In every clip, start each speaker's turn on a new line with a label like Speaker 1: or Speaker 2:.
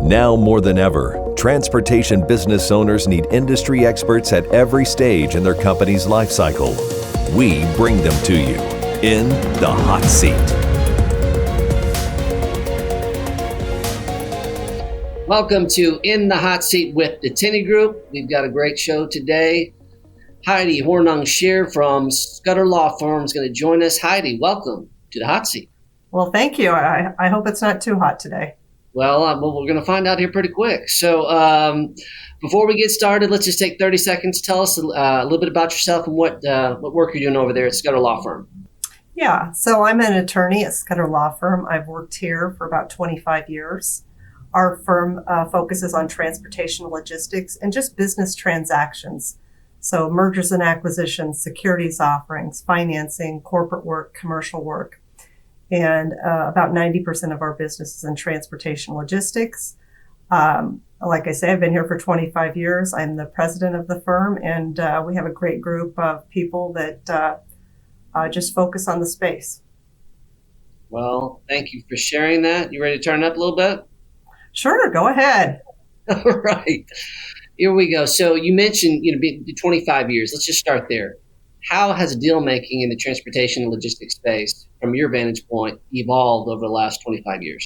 Speaker 1: Now more than ever, transportation business owners need industry experts at every stage in their company's life cycle. We bring them to you in the hot seat.
Speaker 2: Welcome to In the Hot Seat with the Tenney Group. We've got a great show today. Heidi Hornung-Scherr from Scudder Law Firm is going to join us. Heidi, welcome to the hot seat.
Speaker 3: Well, thank you. I hope it's not too hot today.
Speaker 2: Well, we're going to find out here pretty quick. So before we get started, let's just take 30 seconds. Tell us a little bit about yourself and what work you're doing over there at Scudder Law Firm.
Speaker 3: Yeah, so I'm an attorney at Scudder Law Firm. I've worked here for about 25 years. Our firm focuses on transportation logistics and just business transactions. So mergers and acquisitions, securities offerings, financing, corporate work, commercial work. And about 90% of our business is in transportation logistics. Like I say, I've been here for 25 years. I'm the president of the firm, and we have a great group of people that just focus on the space.
Speaker 2: Well, thank you for sharing that. You ready to turn up a little bit?
Speaker 3: Sure, go ahead.
Speaker 2: All right. Here we go. So you mentioned, 25 years. Let's just start there. How has deal making in the transportation and logistics space, from your vantage point, evolved over the last 25 years?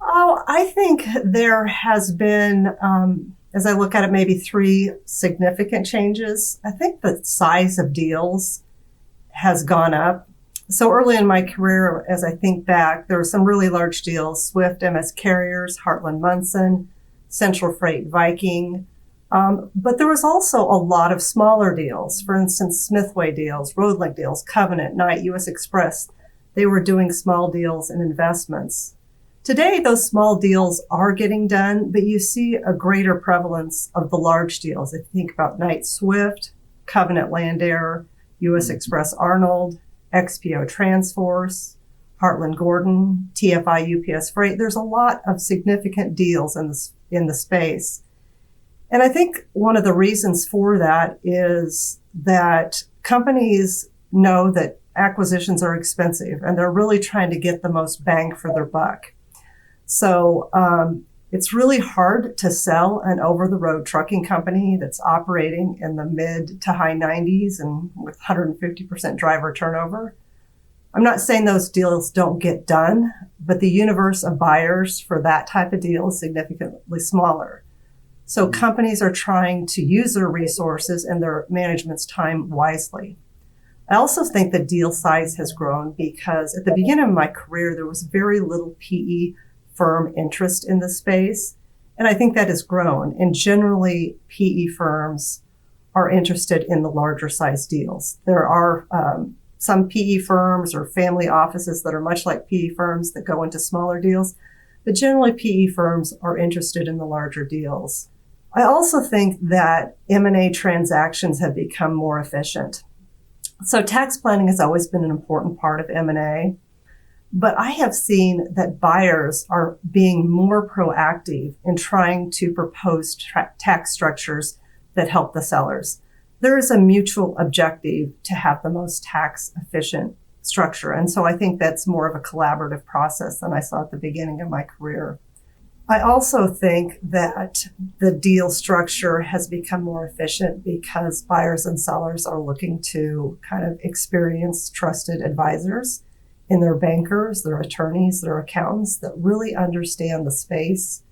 Speaker 3: Oh, I think there has been, as I look at it, maybe three significant changes. I think the size of deals has gone up. So early in my career, as I think back, there were some really large deals: Swift, MS Carriers, Heartland Munson, Central Freight, Viking. But there was also a lot of smaller deals. For instance, Smithway deals, Roadlink deals, Covenant, Knight, US Express. They were doing small deals and investments. Today, those small deals are getting done, but you see a greater prevalence of the large deals. If you think about Knight Swift, Covenant Land Air, US Express Arnold, XPO Transforce, Heartland Gordon, TFI UPS Freight. There's a lot of significant deals in the space. And I think one of the reasons for that is that companies know that acquisitions are expensive and they're really trying to get the most bang for their buck. So it's really hard to sell an over-the-road trucking company that's operating in the mid to high 90s and with 150% driver turnover. I'm not saying those deals don't get done, but the universe of buyers for that type of deal is significantly smaller. So companies are trying to use their resources and their management's time wisely. I also think the deal size has grown because at the beginning of my career, there was very little PE firm interest in the space. And I think that has grown. And generally, PE firms are interested in the larger size deals. There are some PE firms or family offices that are much like PE firms that go into smaller deals. But generally, PE firms are interested in the larger deals. I also think that M&A transactions have become more efficient. So tax planning has always been an important part of M&A, but I have seen that buyers are being more proactive in trying to propose tax structures that help the sellers. There is a mutual objective to have the most tax efficient structure. And so I think that's more of a collaborative process than I saw at the beginning of my career. I also think that the deal structure has become more efficient because buyers and sellers are looking to kind of experienced, trusted advisors in their bankers, their attorneys, their accountants that really understand the space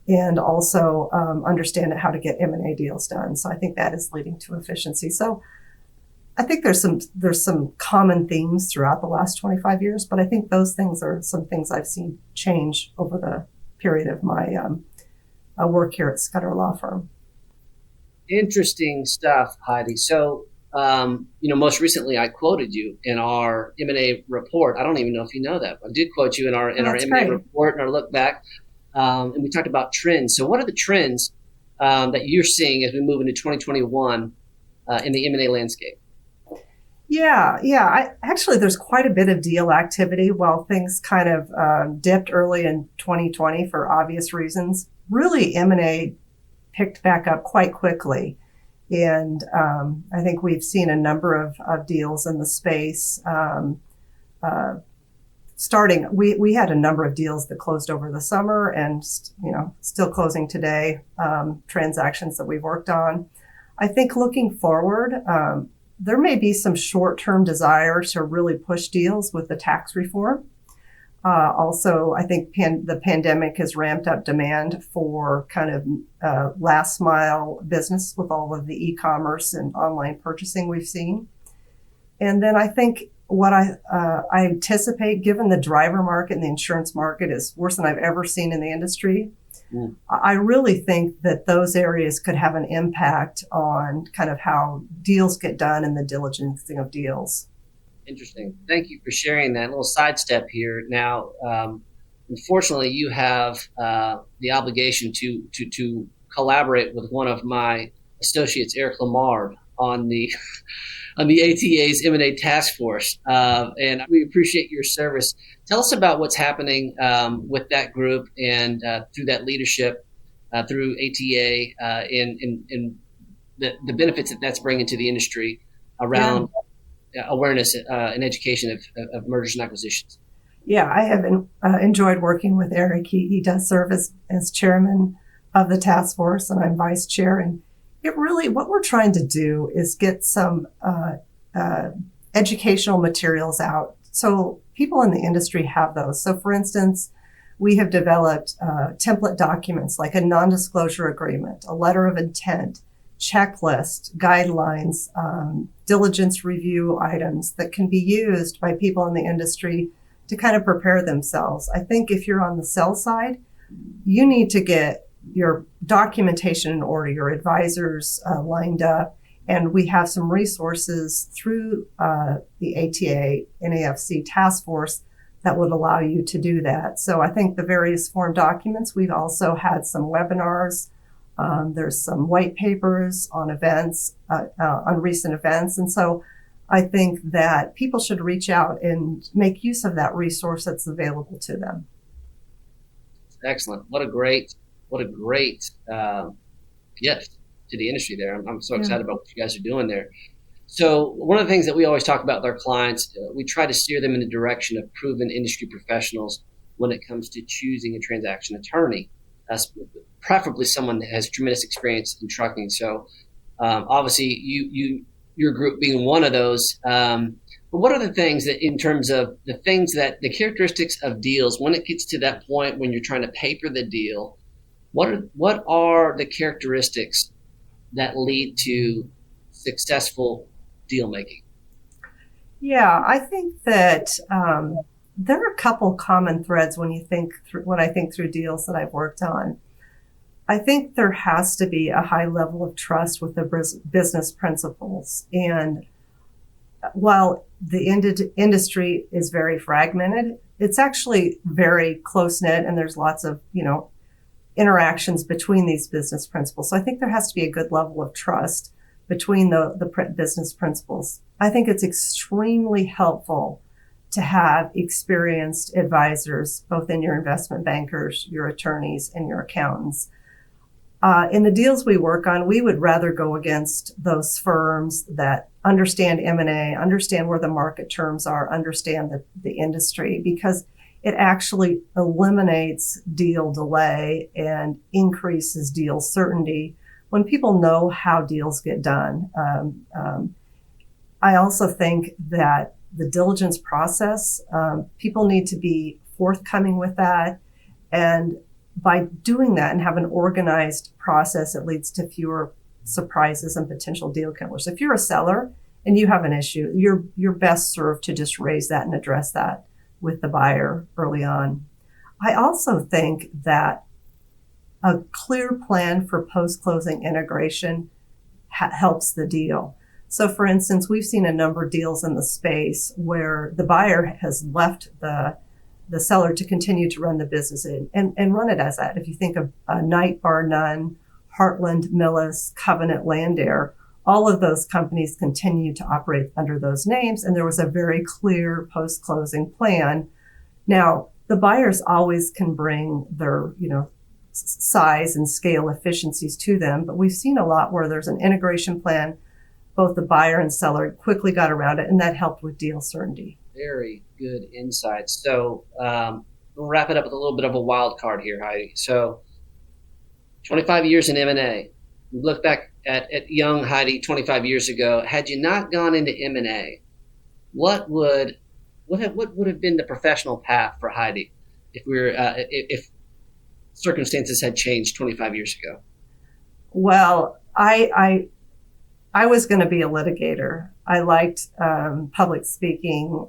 Speaker 3: and also understand how to get M&A deals done. So I think that is leading to efficiency. So I think there's some common themes throughout the last 25 years, but I think those things are some things I've seen change over the period of my work here at Scudder Law Firm.
Speaker 2: Interesting stuff, Heidi. So, most recently I quoted you in our M&A report. I don't even know if you know that. I did quote you in our M&A report and our look back, and we talked about trends. So, what are the trends that you're seeing as we move into 2021 in the M&A landscape?
Speaker 3: Yeah. Actually, there's quite a bit of deal activity. While things kind of dipped early in 2020 for obvious reasons, really M&A picked back up quite quickly. And I think we've seen a number of deals in the space we had a number of deals that closed over the summer and, still closing today, transactions that we've worked on. I think looking forward, there may be some short-term desire to really push deals with the tax reform. Also, I think the pandemic has ramped up demand for kind of last mile business with all of the e-commerce and online purchasing we've seen. And then I think what I anticipate, given the driver market and the insurance market is worse than I've ever seen in the industry, I really think that those areas could have an impact on kind of how deals get done and the diligencing of deals.
Speaker 2: Interesting. Thank you for sharing that. A little sidestep here. Now, unfortunately, you have the obligation to collaborate with one of my associates, Eric Lamar, on the ATA's M&A task force, and we appreciate your service. Tell us about what's happening with that group and through that leadership, through ATA, in the benefits that that's bringing to the industry around awareness and education of mergers and acquisitions.
Speaker 3: Yeah, I have enjoyed working with Eric. He does serve as chairman of the task force, and I'm vice chair. And it really, what we're trying to do is get some educational materials out so people in the industry have those. So for instance, we have developed template documents like a non-disclosure agreement, a letter of intent, checklist, guidelines, diligence review items that can be used by people in the industry to kind of prepare themselves. I think if you're on the sell side, you need to get your documentation in order, your advisors lined up, and we have some resources through the ATA NAFC task force that would allow you to do that. So I think the various form documents, we've also had some webinars. There's some white papers on events, on recent events. And so I think that people should reach out and make use of that resource that's available to them.
Speaker 2: Excellent. What a great gift to the industry there. I'm so excited about what you guys are doing there. So one of the things that we always talk about with our clients, we try to steer them in the direction of proven industry professionals when it comes to choosing a transaction attorney, preferably someone that has tremendous experience in trucking. So obviously your group being one of those. But what are the things that, in terms of the characteristics of deals, when it gets to that point when you're trying to paper the deal, what are the characteristics that lead to successful deal making?
Speaker 3: Yeah, I think that there are a couple common threads when I think through deals that I've worked on. I think there has to be a high level of trust with the business principles. And while the industry is very fragmented, it's actually very close-knit, and there's lots of, interactions between these business principles. So I think there has to be a good level of trust between the business principles. I think it's extremely helpful to have experienced advisors, both in your investment bankers, your attorneys, and your accountants. In the deals we work on, we would rather go against those firms that understand M&A, understand where the market terms are, understand the industry, because it actually eliminates deal delay and increases deal certainty when people know how deals get done. I also think that the diligence process, people need to be forthcoming with that. And by doing that and have an organized process, it leads to fewer surprises and potential deal killers. If you're a seller and you have an issue, you're best served to just raise that and address that with the buyer early on. I also think that a clear plan for post-closing integration helps the deal. So for instance, we've seen a number of deals in the space where the buyer has left the seller to continue to run the business and run it as that. If you think of Knight Bar None, Heartland, Millis, Covenant, Landair, all of those companies continue to operate under those names, and there was a very clear post-closing plan. Now, the buyers always can bring their, size and scale efficiencies to them, but we've seen a lot where there's an integration plan, both the buyer and seller quickly got around it, and that helped with deal certainty.
Speaker 2: Very good insights. So we'll wrap it up with a little bit of a wild card here, Heidi. So 25 years in M&A. Look back at young Heidi 25 years ago. Had you not gone into M&A, what would have been the professional path for Heidi if circumstances had changed 25 years ago?
Speaker 3: Well, I was going to be a litigator. I liked public speaking.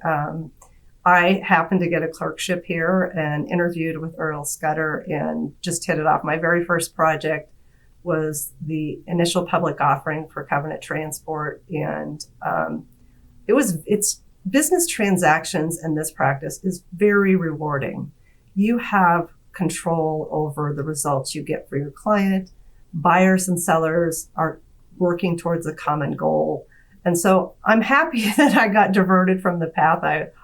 Speaker 3: I happened to get a clerkship here and interviewed with Earl Scudder and just hit it off. My very first project was the initial public offering for Covenant Transport, and it's business transactions in this practice is very rewarding. You have control over the results you get for your client. Buyers and sellers are working towards a common goal. And so I'm happy that I got diverted from the path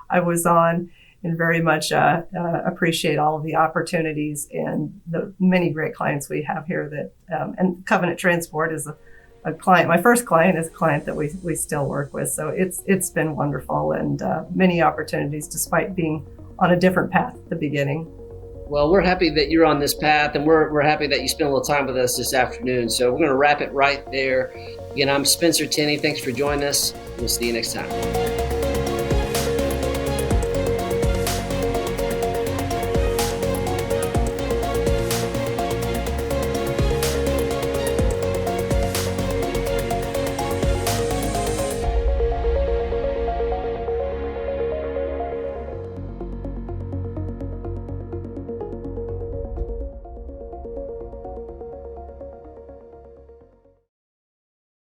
Speaker 3: I was on, and very much appreciate all of the opportunities and the many great clients we have here that, and Covenant Transport is a client. My first client is a client that we still work with. So it's been wonderful, and many opportunities despite being on a different path at the beginning.
Speaker 2: Well, we're happy that you're on this path, and we're happy that you spent a little time with us this afternoon. So we're going to wrap it right there. Again, I'm Spencer Tenney. Thanks for joining us. We'll see you next time.